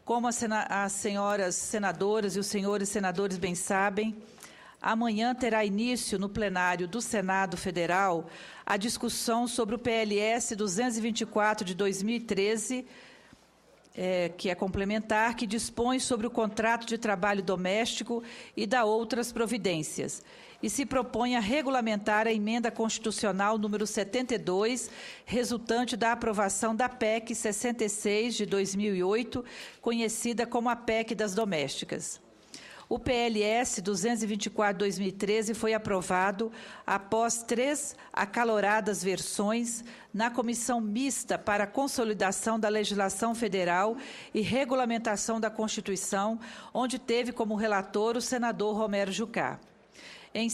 Como as senhoras senadoras e os senhores senadores bem sabem, amanhã terá início no plenário do Senado Federal a discussão sobre o PLS 224 de 2013, que é complementar, que dispõe sobre o contrato de trabalho doméstico e dá outras providências, e se propõe a regulamentar a emenda constitucional número 72, resultante da aprovação da PEC 66 de 2008, conhecida como a PEC das Domésticas. O PLS 224/2013 foi aprovado após 3 acaloradas versões na Comissão Mista para a Consolidação da Legislação Federal e Regulamentação da Constituição, onde teve como relator o senador Romero Jucá. Em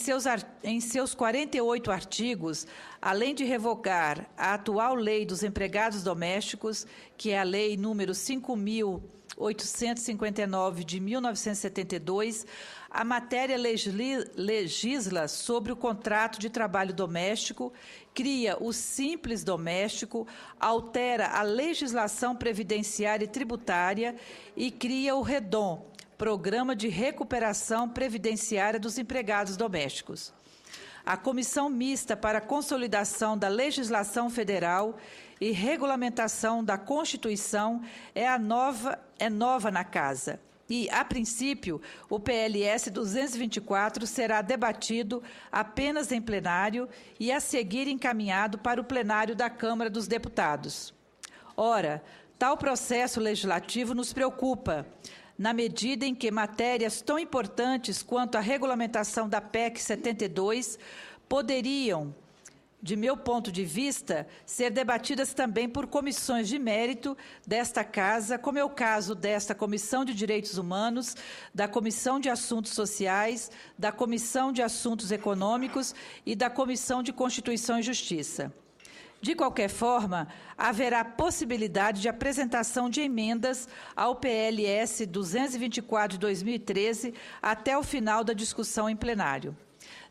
seus 48 artigos, além de revogar a atual Lei dos Empregados Domésticos, que é a Lei número 5.859 de 1972, a matéria legisla sobre o contrato de trabalho doméstico, cria o Simples Doméstico, altera a legislação previdenciária e tributária e cria o REDOM, Programa de Recuperação Previdenciária dos Empregados Domésticos. A Comissão Mista para a Consolidação da Legislação Federal e Regulamentação da Constituição é nova na Casa. E, a princípio, o PLS 224 será debatido apenas em plenário e, a seguir, encaminhado para o plenário da Câmara dos Deputados. Ora, tal processo legislativo nos preocupa, na medida em que matérias tão importantes quanto a regulamentação da PEC 72 poderiam, de meu ponto de vista, ser debatidas também por comissões de mérito desta Casa, como é o caso desta Comissão de Direitos Humanos, da Comissão de Assuntos Sociais, da Comissão de Assuntos Econômicos e da Comissão de Constituição e Justiça. De qualquer forma, haverá possibilidade de apresentação de emendas ao PLS 224 de 2013 até o final da discussão em plenário.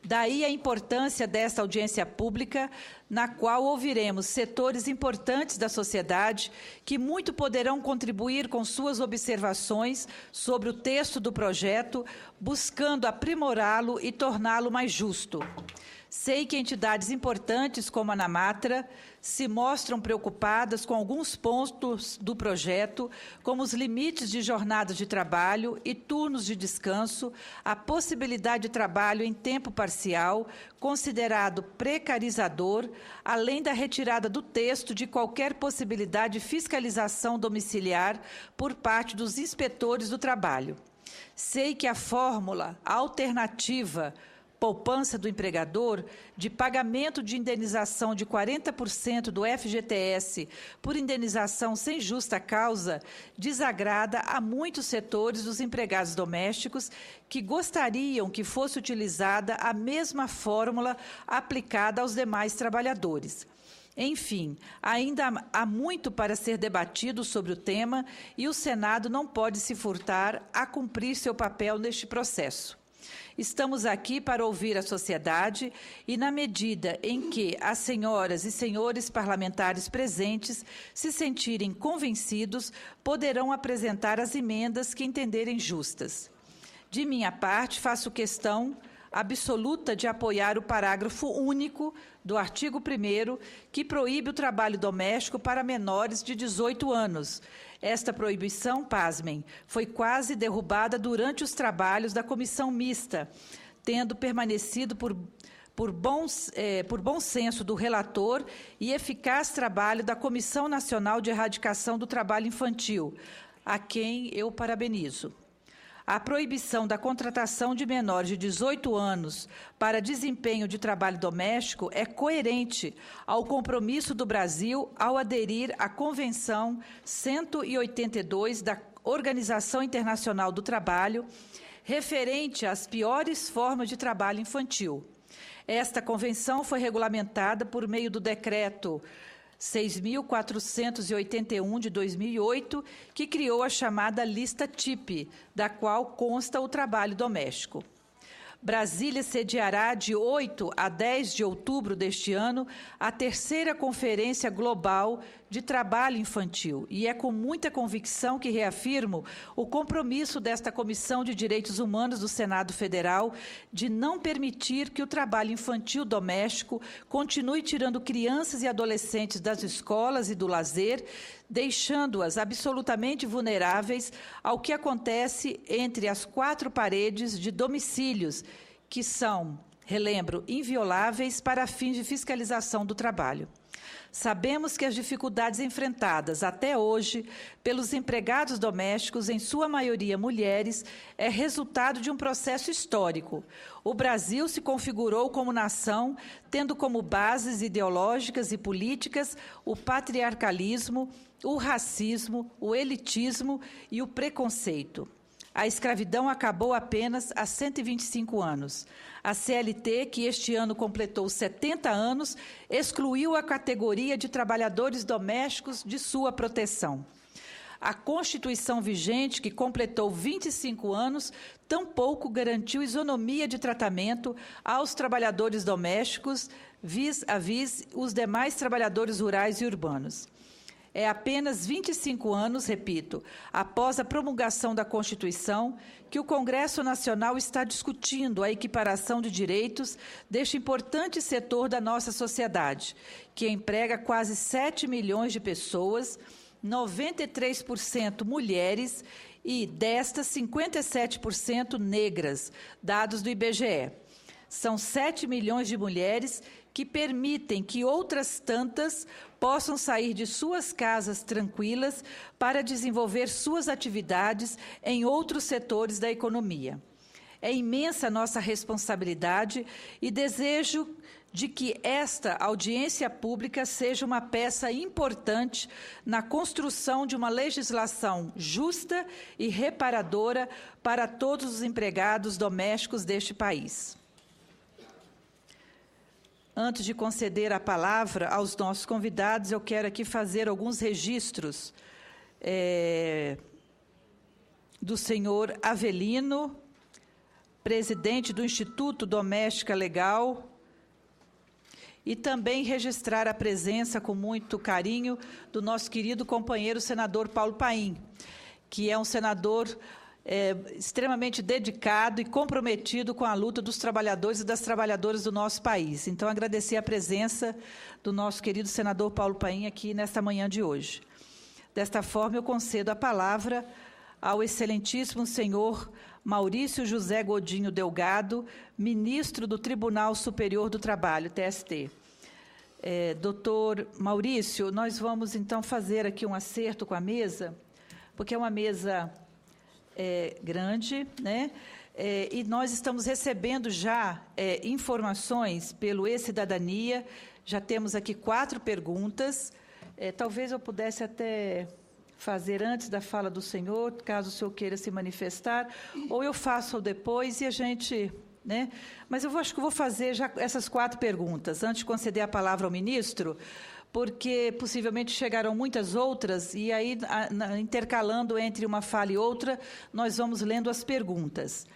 Daí a importância desta audiência pública, na qual ouviremos setores importantes da sociedade que muito poderão contribuir com suas observações sobre o texto do projeto, buscando aprimorá-lo e torná-lo mais justo. Sei que entidades importantes, como a Namatra, se mostram preocupadas com alguns pontos do projeto, como os limites de jornadas de trabalho e turnos de descanso, a possibilidade de trabalho em tempo parcial, considerado precarizador, além da retirada do texto de qualquer possibilidade de fiscalização domiciliar por parte dos inspetores do trabalho. Sei que a fórmula alternativa poupança do empregador, de pagamento de indenização de 40% do FGTS por indenização sem justa causa, desagrada a muitos setores dos empregados domésticos que gostariam que fosse utilizada a mesma fórmula aplicada aos demais trabalhadores. Enfim, ainda há muito para ser debatido sobre o tema e o Senado não pode se furtar a cumprir seu papel neste processo. Estamos aqui para ouvir a sociedade e, na medida em que as senhoras e senhores parlamentares presentes se sentirem convencidos, poderão apresentar as emendas que entenderem justas. De minha parte, faço questão absoluta de apoiar o parágrafo único do artigo 1º, que proíbe o trabalho doméstico para menores de 18 anos. Esta proibição, pasmem, foi quase derrubada durante os trabalhos da comissão mista, tendo permanecido por bom senso do relator e eficaz trabalho da Comissão Nacional de Erradicação do Trabalho Infantil, a quem eu parabenizo. A proibição da contratação de menores de 18 anos para desempenho de trabalho doméstico é coerente ao compromisso do Brasil ao aderir à Convenção 182 da Organização Internacional do Trabalho, referente às piores formas de trabalho infantil. Esta convenção foi regulamentada por meio do Decreto 6.481 de 2008, que criou a chamada lista TIP, da qual consta o trabalho doméstico. Brasília sediará de 8 a 10 de outubro deste ano a terceira Conferência Global de trabalho infantil. E é com muita convicção que reafirmo o compromisso desta Comissão de Direitos Humanos do Senado Federal de não permitir que o trabalho infantil doméstico continue tirando crianças e adolescentes das escolas e do lazer, deixando-as absolutamente vulneráveis ao que acontece entre as quatro paredes de domicílios, que são, relembro, invioláveis para fins de fiscalização do trabalho. Sabemos que as dificuldades enfrentadas até hoje pelos empregados domésticos, em sua maioria mulheres, é resultado de um processo histórico. O Brasil se configurou como nação, tendo como bases ideológicas e políticas o patriarcalismo, o racismo, o elitismo e o preconceito. A escravidão acabou apenas há 125 anos. A CLT, que este ano completou 70 anos, excluiu a categoria de trabalhadores domésticos de sua proteção. A Constituição vigente, que completou 25 anos, tampouco garantiu isonomia de tratamento aos trabalhadores domésticos, vis-à-vis os demais trabalhadores rurais e urbanos. É apenas 25 anos, repito, após a promulgação da Constituição, que o Congresso Nacional está discutindo a equiparação de direitos deste importante setor da nossa sociedade, que emprega quase 7 milhões de pessoas, 93% mulheres e, destas, 57% negras, dados do IBGE. São 7 milhões de mulheres que permitem que outras tantas possam sair de suas casas tranquilas para desenvolver suas atividades em outros setores da economia. É imensa a nossa responsabilidade e desejo de que esta audiência pública seja uma peça importante na construção de uma legislação justa e reparadora para todos os empregados domésticos deste país. Antes de conceder a palavra aos nossos convidados, eu quero aqui fazer alguns registros do senhor Avelino, presidente do Instituto Doméstica Legal, e também registrar a presença com muito carinho do nosso querido companheiro senador Paulo Paim, que é um senador extremamente dedicado e comprometido com a luta dos trabalhadores e das trabalhadoras do nosso país. Então, agradecer a presença do nosso querido senador Paulo Paim aqui nesta manhã de hoje. Desta forma, eu concedo a palavra ao excelentíssimo senhor Maurício José Godinho Delgado, ministro do Tribunal Superior do Trabalho, TST. Doutor Maurício, nós vamos, então, fazer aqui um acerto com a mesa, porque é uma mesa grande, né? E nós estamos recebendo já informações pelo E-Cidadania, já temos aqui 4 perguntas, talvez eu pudesse até fazer antes da fala do senhor, caso o senhor queira se manifestar, ou eu faço depois e a gente... né? Mas acho que eu vou fazer já essas 4 perguntas, antes de conceder a palavra ao ministro, porque possivelmente chegarão muitas outras, e aí, intercalando entre uma fala e outra, nós vamos lendo as perguntas.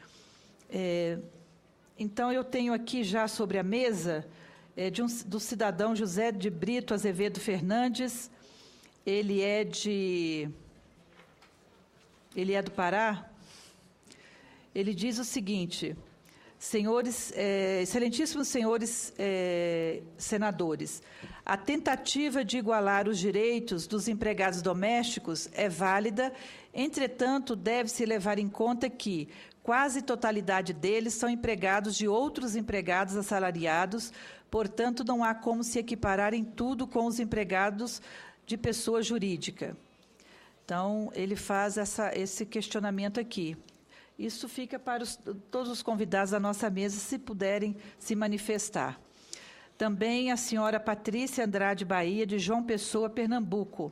Então, eu tenho aqui já sobre a mesa, do cidadão José de Brito Azevedo Fernandes, ele é do Pará. Ele diz o seguinte: excelentíssimos senhores senadores, a tentativa de igualar os direitos dos empregados domésticos é válida, entretanto, deve-se levar em conta que quase totalidade deles são empregados de outros empregados assalariados, portanto, não há como se equiparar em tudo com os empregados de pessoa jurídica. Então, ele faz esse questionamento aqui. Isso fica para todos os convidados da nossa mesa, se puderem se manifestar. Também a senhora Patrícia Andrade Bahia, de João Pessoa, Pernambuco.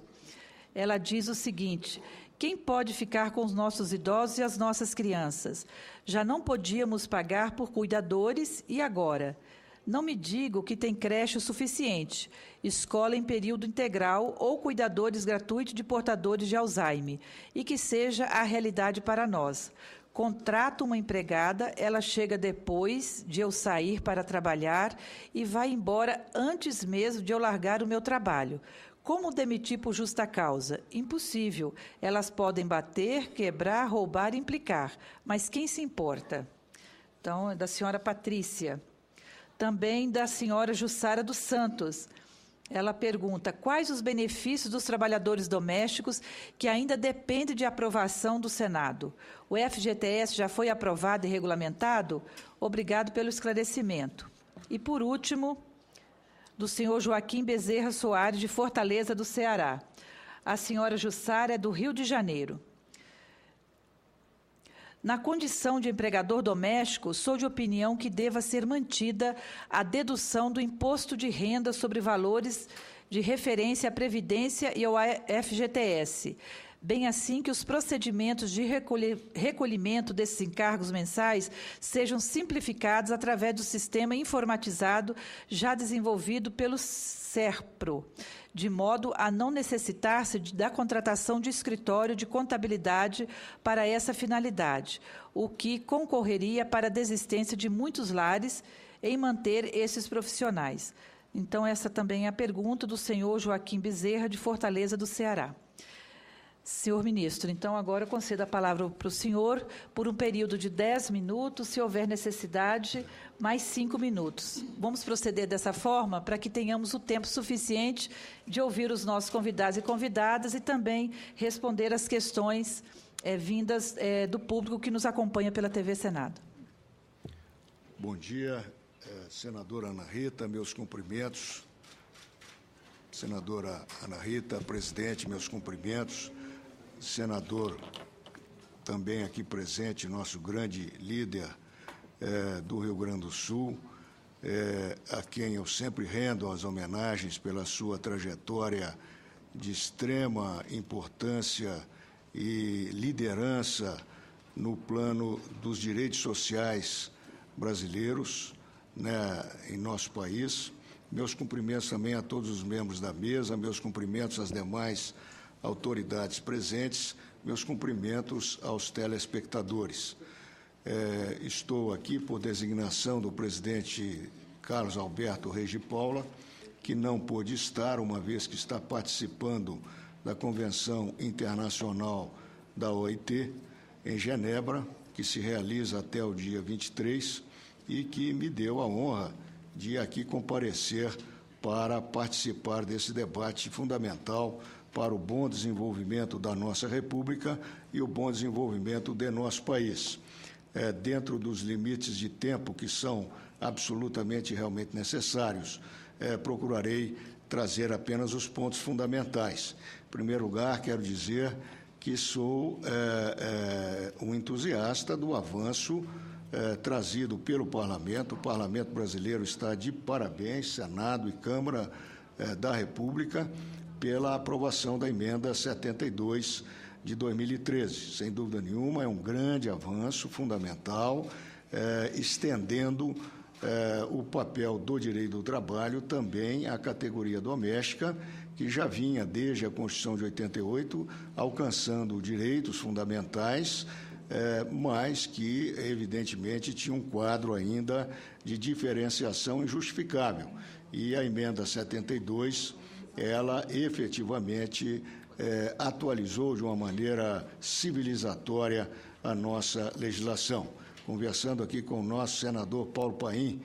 Ela diz o seguinte: quem pode ficar com os nossos idosos e as nossas crianças? Já não podíamos pagar por cuidadores e agora? Não me digo que tem creche o suficiente, escola em período integral ou cuidadores gratuitos de portadores de Alzheimer, e que seja a realidade para nós. Contrato uma empregada, ela chega depois de eu sair para trabalhar e vai embora antes mesmo de eu largar o meu trabalho. Como demitir por justa causa? Impossível. Elas podem bater, quebrar, roubar e implicar. Mas quem se importa? Então, é da senhora Patrícia. Também da senhora Jussara dos Santos. Ela pergunta: quais os benefícios dos trabalhadores domésticos que ainda dependem de aprovação do Senado? O FGTS já foi aprovado e regulamentado? Obrigado pelo esclarecimento. E, por último, do senhor Joaquim Bezerra Soares, de Fortaleza do Ceará. A senhora Jussara é do Rio de Janeiro. Na condição de empregador doméstico, sou de opinião que deva ser mantida a dedução do imposto de renda sobre valores de referência à Previdência e ao FGTS, bem assim que os procedimentos de recolhimento desses encargos mensais sejam simplificados através do sistema informatizado já desenvolvido pelo SERPRO, de modo a não necessitar-se da contratação de escritório de contabilidade para essa finalidade, o que concorreria para a desistência de muitos lares em manter esses profissionais. Então, essa também é a pergunta do senhor Joaquim Bezerra, de Fortaleza do Ceará. Senhor ministro, então agora eu concedo a palavra para o senhor por um período de 10 minutos, se houver necessidade, mais 5 minutos. Vamos proceder dessa forma para que tenhamos o tempo suficiente de ouvir os nossos convidados e convidadas e também responder às questões vindas do público que nos acompanha pela TV Senado. Bom dia, senadora Ana Rita, meus cumprimentos. Senadora Ana Rita, presidente, meus cumprimentos. Senador, também aqui presente, nosso grande líder do Rio Grande do Sul, a quem eu sempre rendo as homenagens pela sua trajetória de extrema importância e liderança no plano dos direitos sociais brasileiros, né, em nosso país. Meus cumprimentos também a todos os membros da mesa, meus cumprimentos às demais autoridades presentes, meus cumprimentos aos telespectadores. Estou aqui por designação do presidente Carlos Alberto Reis de Paula, que não pôde estar, uma vez que está participando da Convenção Internacional da OIT em Genebra, que se realiza até o dia 23, e que me deu a honra de aqui comparecer para participar desse debate fundamental para o bom desenvolvimento da nossa República e o bom desenvolvimento de nosso país. Dentro dos limites de tempo que são absolutamente realmente necessários, procurarei trazer apenas os pontos fundamentais. Em primeiro lugar, quero dizer que sou um entusiasta do avanço trazido pelo Parlamento. O Parlamento brasileiro está de parabéns, Senado e Câmara da República, pela aprovação da emenda 72 de 2013. Sem dúvida nenhuma, é um grande avanço fundamental, estendendo o papel do direito do trabalho também à categoria doméstica, que já vinha desde a Constituição de 88 alcançando direitos fundamentais, mas que, evidentemente, tinha um quadro ainda de diferenciação injustificável. E a emenda 72, ela efetivamente atualizou de uma maneira civilizatória a nossa legislação. Conversando aqui com o nosso senador Paulo Paim,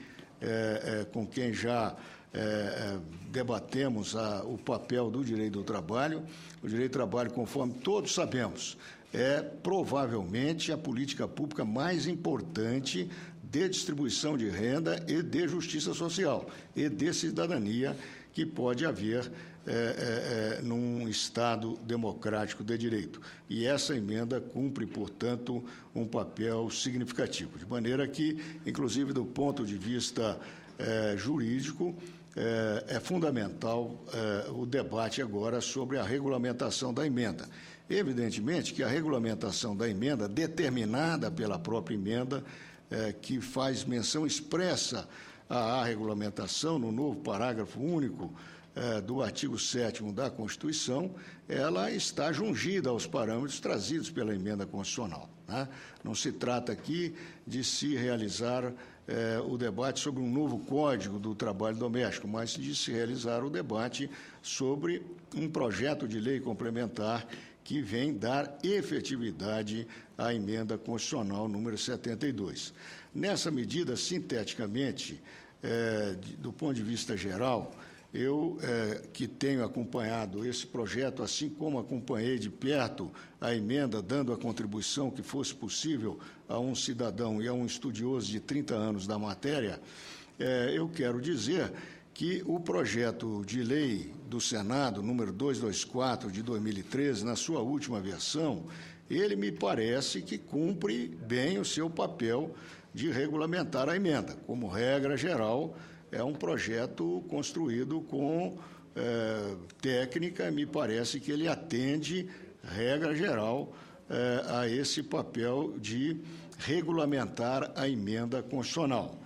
com quem já debatemos o papel do direito do trabalho. O direito do trabalho, conforme todos sabemos, é provavelmente a política pública mais importante de distribuição de renda e de justiça social e de cidadania que pode haver num Estado democrático de direito. E essa emenda cumpre, portanto, um papel significativo. De maneira que, inclusive do ponto de vista jurídico, é fundamental o debate agora sobre a regulamentação da emenda. Evidentemente que a regulamentação da emenda, determinada pela própria emenda, que faz menção expressa à regulamentação no novo parágrafo único do artigo 7º da Constituição, ela está jungida aos parâmetros trazidos pela emenda constitucional, né? Não se trata aqui de se realizar o debate sobre um novo Código do Trabalho Doméstico, mas de se realizar o debate sobre um projeto de lei complementar que vem dar efetividade à emenda constitucional número 72. Nessa medida, sinteticamente, do ponto de vista geral, eu, que tenho acompanhado esse projeto, assim como acompanhei de perto a emenda, dando a contribuição que fosse possível a um cidadão e a um estudioso de 30 anos da matéria, eu quero dizer que o projeto de lei do Senado, número 224, de 2013, na sua última versão, ele me parece que cumpre bem o seu papel de regulamentar a emenda. Como regra geral, é um projeto construído com técnica, me parece que ele atende, regra geral, a esse papel de regulamentar a emenda constitucional.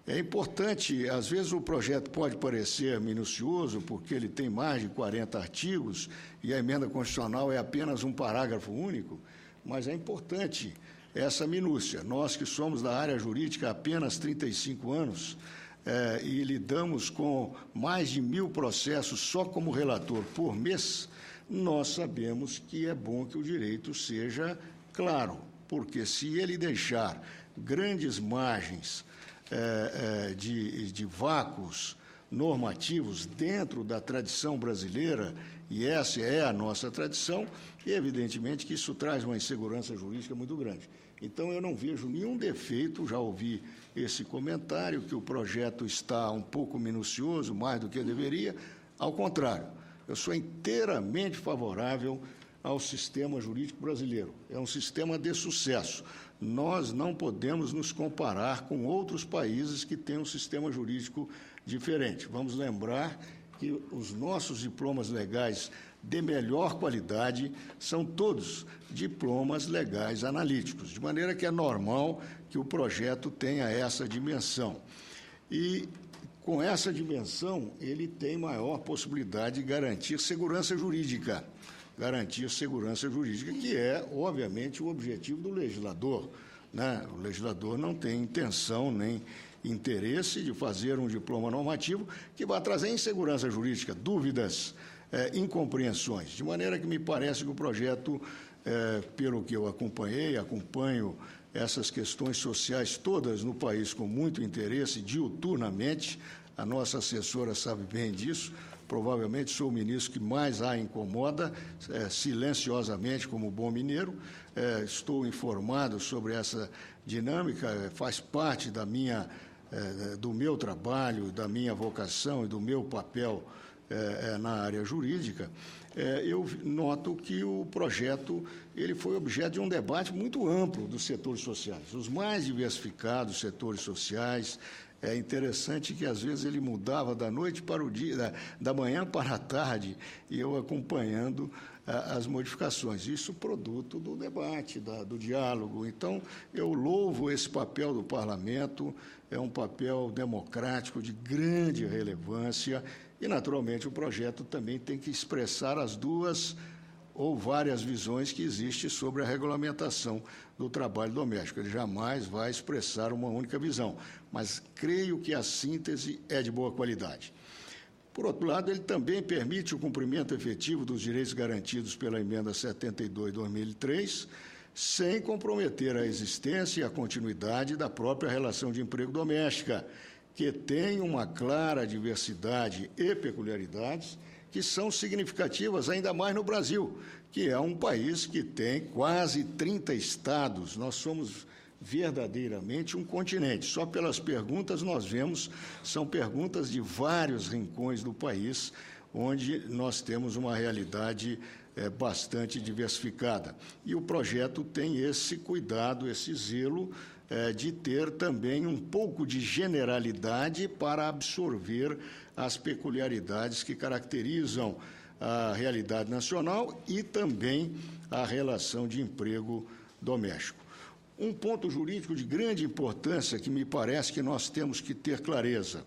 É importante, às vezes o projeto pode parecer minucioso, porque ele tem mais de 40 artigos e a emenda constitucional é apenas um parágrafo único, mas é importante essa minúcia. Nós que somos da área jurídica há apenas 35 anos, e lidamos com mais de 1.000 processos só como relator por mês, nós sabemos que é bom que o direito seja claro, porque se ele deixar grandes margens de vácuos normativos dentro da tradição brasileira, e essa é a nossa tradição, evidentemente que isso traz uma insegurança jurídica muito grande. Então, eu não vejo nenhum defeito, já ouvi esse comentário, que o projeto está um pouco minucioso, mais do que deveria. Ao contrário, eu sou inteiramente favorável ao sistema jurídico brasileiro. É um sistema de sucesso. Nós não podemos nos comparar com outros países que têm um sistema jurídico diferente. Vamos lembrar que os nossos diplomas legais de melhor qualidade são todos diplomas legais analíticos, de maneira que é normal que o projeto tenha essa dimensão. E, com essa dimensão, ele tem maior possibilidade de garantir segurança jurídica, que é, obviamente, o objetivo do legislador, né? O legislador não tem intenção nem interesse de fazer um diploma normativo que vá trazer insegurança jurídica, dúvidas, incompreensões. De maneira que me parece que o projeto, pelo que eu acompanho essas questões sociais todas no país com muito interesse, diuturnamente. A nossa assessora sabe bem disso. Provavelmente sou o ministro que mais a incomoda, silenciosamente, como bom mineiro. Estou informado sobre essa dinâmica, faz parte do meu trabalho, da minha vocação e do meu papel na área jurídica. Eu noto que o projeto ele foi objeto de um debate muito amplo dos setores sociais, os mais diversificados setores sociais. É interessante que, às vezes, ele mudava da noite para o dia, da manhã para a tarde, e eu acompanhando as modificações. Isso produto do debate, do diálogo. Então, eu louvo esse papel do parlamento, é um papel democrático de grande relevância, e, naturalmente, o projeto também tem que expressar as duas ou várias visões que existem sobre a regulamentação do trabalho doméstico. Ele jamais vai expressar uma única visão, mas creio que a síntese é de boa qualidade. Por outro lado, ele também permite o cumprimento efetivo dos direitos garantidos pela Emenda 72 de 2003, sem comprometer a existência e a continuidade da própria relação de emprego doméstica, que tem uma clara diversidade e peculiaridades que são significativas ainda mais no Brasil, que é um país que tem quase 30 estados. Nós somos verdadeiramente um continente. Só pelas perguntas nós vemos, são perguntas de vários rincões do país, onde nós temos uma realidade bastante diversificada. E o projeto tem esse cuidado, esse zelo de ter também um pouco de generalidade para absorver as peculiaridades que caracterizam a realidade nacional e também a relação de emprego doméstico. Um ponto jurídico de grande importância que me parece que nós temos que ter clareza.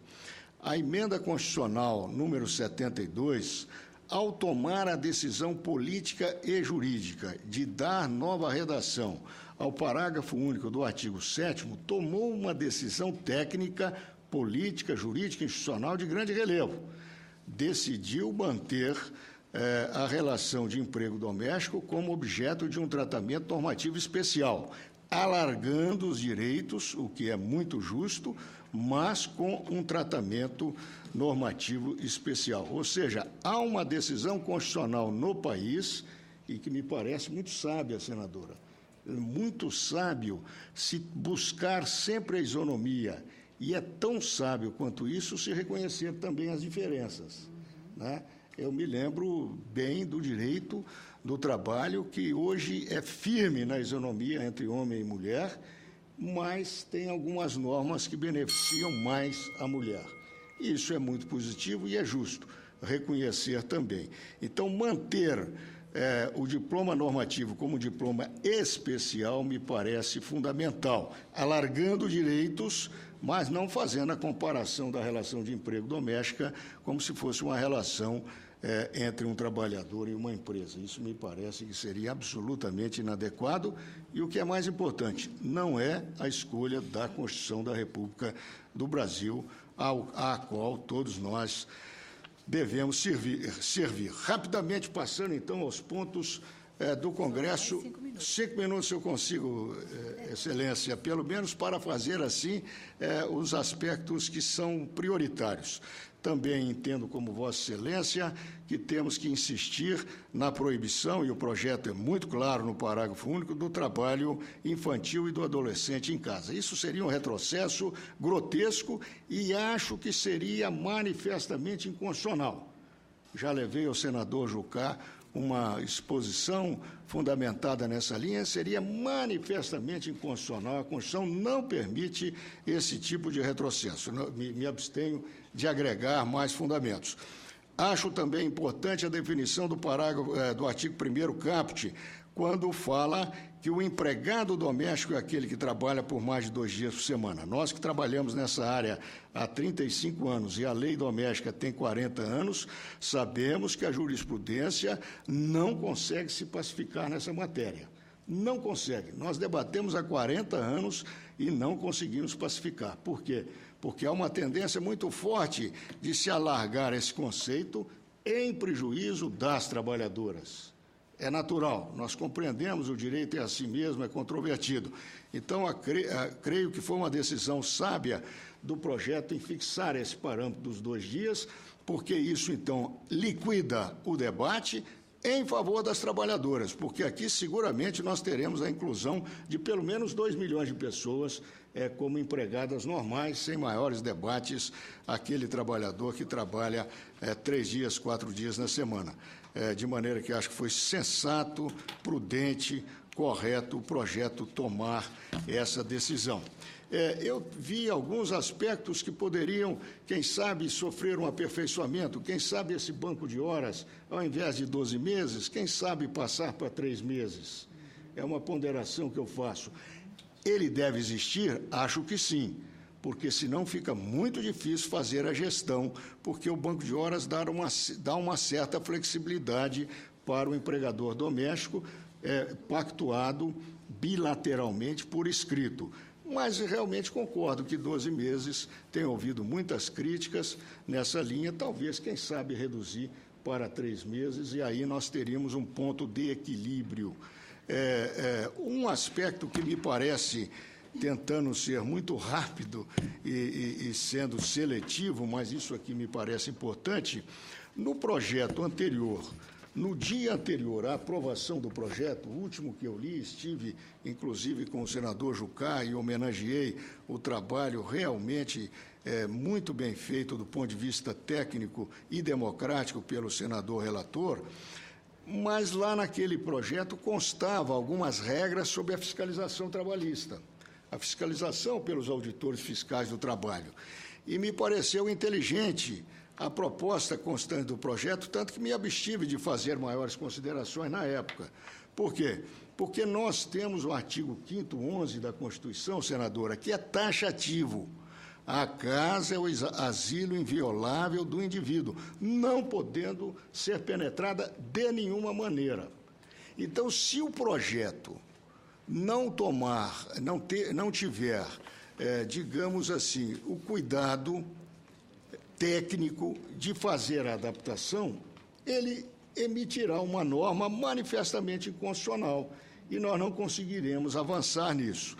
A emenda constitucional número 72, ao tomar a decisão política e jurídica de dar nova redação ao parágrafo único do artigo 7º, tomou uma decisão técnica, política, jurídica e institucional de grande relevo. Decidiu manter a relação de emprego doméstico como objeto de um tratamento normativo especial, alargando os direitos, o que é muito justo, mas com um tratamento normativo especial. Ou seja, há uma decisão constitucional no país, e que me parece muito sábia, senadora, muito sábio se buscar sempre a isonomia, e é tão sábio quanto isso se reconhecer também as diferenças, né? Eu me lembro bem do direito do trabalho, que hoje é firme na isonomia entre homem e mulher, mas tem algumas normas que beneficiam mais a mulher. Isso é muito positivo e é justo reconhecer também. Então, manter o diploma normativo como diploma especial me parece fundamental, alargando direitos, mas não fazendo a comparação da relação de emprego doméstica como se fosse uma relação entre um trabalhador e uma empresa. Isso me parece que seria absolutamente inadequado e, o que é mais importante, não é a escolha da Constituição da República do Brasil, à qual todos nós devemos servir. Rapidamente, passando, então, aos pontos do Congresso. 5 minutos eu consigo, Excelência, pelo menos para fazer, assim, os aspectos que são prioritários. Também entendo, como Vossa Excelência, que temos que insistir na proibição, e o projeto é muito claro no parágrafo único, do trabalho infantil e do adolescente em casa. Isso seria um retrocesso grotesco e acho que seria manifestamente inconstitucional. Já levei ao senador Jucá uma exposição fundamentada nessa linha, seria manifestamente inconstitucional. A Constituição não permite esse tipo de retrocesso. Me abstenho de agregar mais fundamentos. Acho também importante a definição do parágrafo do artigo 1º caput, quando fala que o empregado doméstico é aquele que trabalha por mais de 2 dias por semana. Nós que trabalhamos nessa área há 35 anos e a lei doméstica tem 40 anos, sabemos que a jurisprudência não consegue se pacificar nessa matéria. Não consegue. Nós debatemos há 40 anos e não conseguimos pacificar. Por quê? Porque há uma tendência muito forte de se alargar esse conceito em prejuízo das trabalhadoras. É natural, nós compreendemos, o direito é assim mesmo, é controvertido. Então, creio que foi uma decisão sábia do projeto em fixar esse parâmetro dos 2 dias, porque isso, então, liquida o debate em favor das trabalhadoras, porque aqui, seguramente, nós teremos a inclusão de pelo menos 2 milhões de pessoas como empregadas normais, sem maiores debates, aquele trabalhador que trabalha 3 dias, 4 dias na semana. De maneira que acho que foi sensato, prudente, correto o projeto tomar essa decisão. Eu vi alguns aspectos que poderiam, quem sabe, sofrer um aperfeiçoamento, quem sabe esse banco de horas, ao invés de 12 meses, quem sabe passar para 3 meses. É uma ponderação que eu faço. Ele deve existir? Acho que sim, porque senão fica muito difícil fazer a gestão, porque o banco de horas dá uma certa flexibilidade para o empregador doméstico, pactuado bilateralmente por escrito. Mas realmente concordo que 12 meses, tenho ouvido muitas críticas nessa linha, talvez, quem sabe, reduzir para 3 meses, e aí nós teríamos um ponto de equilíbrio. Um aspecto que me parece, tentando ser muito rápido e sendo seletivo, mas isso aqui me parece importante, no projeto anterior, no dia anterior à aprovação do projeto, o último que eu li, estive, inclusive, com o senador Jucá e homenageei o trabalho realmente muito bem feito do ponto de vista técnico e democrático pelo senador relator, mas lá naquele projeto constava algumas regras sobre a fiscalização trabalhista, a fiscalização pelos auditores fiscais do trabalho. E me pareceu inteligente a proposta constante do projeto, tanto que me abstive de fazer maiores considerações na época. Por quê? Porque nós temos o artigo 5º, 11 da Constituição, senadora, que é taxativo. A casa é o asilo inviolável do indivíduo, não podendo ser penetrada de nenhuma maneira. Então, se o projeto não tiver, digamos assim, o cuidado técnico de fazer a adaptação, ele emitirá uma norma manifestamente inconstitucional e nós não conseguiremos avançar nisso.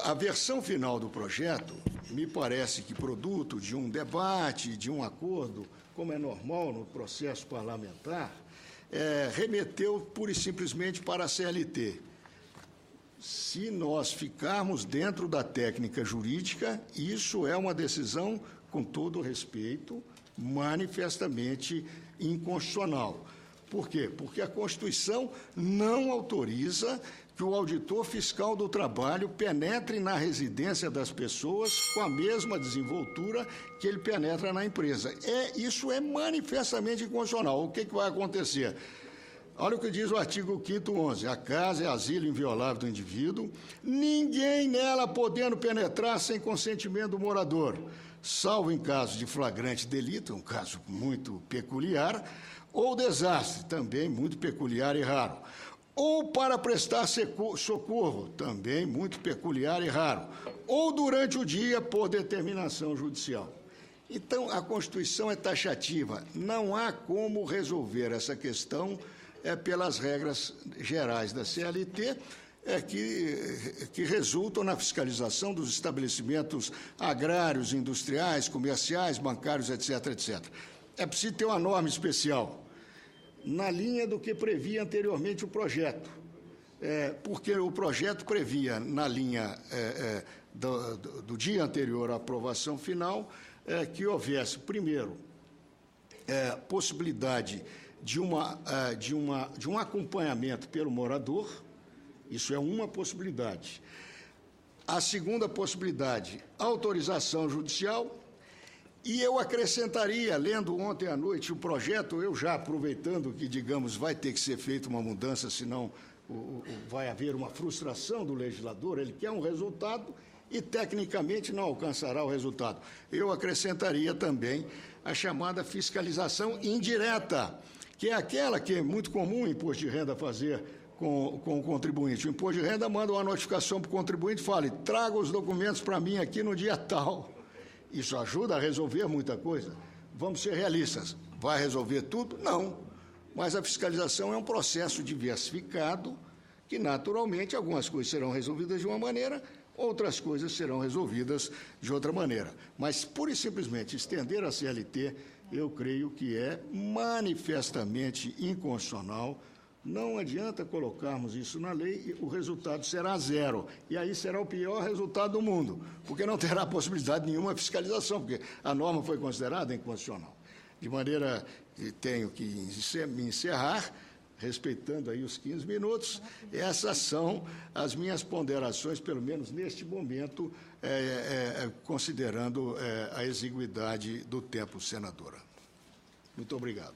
A versão final do projeto, me parece que produto de um debate, de um acordo, como é normal no processo parlamentar, remeteu pura e simplesmente para a CLT. Se nós ficarmos dentro da técnica jurídica, isso é uma decisão, com todo respeito, manifestamente inconstitucional. Por quê? Porque a Constituição não autoriza que o auditor fiscal do trabalho penetre na residência das pessoas com a mesma desenvoltura que ele penetra na empresa. Isso é manifestamente inconstitucional. O que vai acontecer? Olha o que diz o artigo 5º 11. A casa é asilo inviolável do indivíduo, ninguém nela podendo penetrar sem consentimento do morador, salvo em caso de flagrante delito, um caso muito peculiar, ou desastre, também muito peculiar e raro, ou para prestar socorro, também muito peculiar e raro, ou durante o dia por determinação judicial. Então, a Constituição é taxativa, não há como resolver essa questão pelas regras gerais da CLT, que resultam na fiscalização dos estabelecimentos agrários, industriais, comerciais, bancários, etc., etc. É preciso ter uma norma especial, na linha do que previa anteriormente o projeto, porque o projeto previa, na linha do dia anterior à aprovação final, que houvesse, primeiro, possibilidade de um acompanhamento pelo morador. Isso é uma possibilidade. A segunda possibilidade, autorização judicial. E eu acrescentaria, lendo ontem à noite o projeto, eu já aproveitando que, digamos, vai ter que ser feita uma mudança, senão vai haver uma frustração do legislador, ele quer um resultado e, tecnicamente, não alcançará o resultado. Eu acrescentaria também a chamada fiscalização indireta, que é aquela que é muito comum o imposto de renda fazer com o contribuinte. O imposto de renda manda uma notificação para o contribuinte e fala: traga os documentos para mim aqui no dia tal. Isso ajuda a resolver muita coisa. Vamos ser realistas. Vai resolver tudo? Não. Mas a fiscalização é um processo diversificado que, naturalmente, algumas coisas serão resolvidas de uma maneira, outras coisas serão resolvidas de outra maneira. Mas, pura e simplesmente, estender a CLT, eu creio que é manifestamente inconstitucional. Não adianta colocarmos isso na lei e o resultado será zero. E aí será o pior resultado do mundo, porque não terá possibilidade nenhuma de fiscalização, porque a norma foi considerada inconstitucional. De maneira que tenho que me encerrar, respeitando aí os 15 minutos, essas são as minhas ponderações, pelo menos neste momento, considerando a exiguidade do tempo, senadora. Muito obrigado.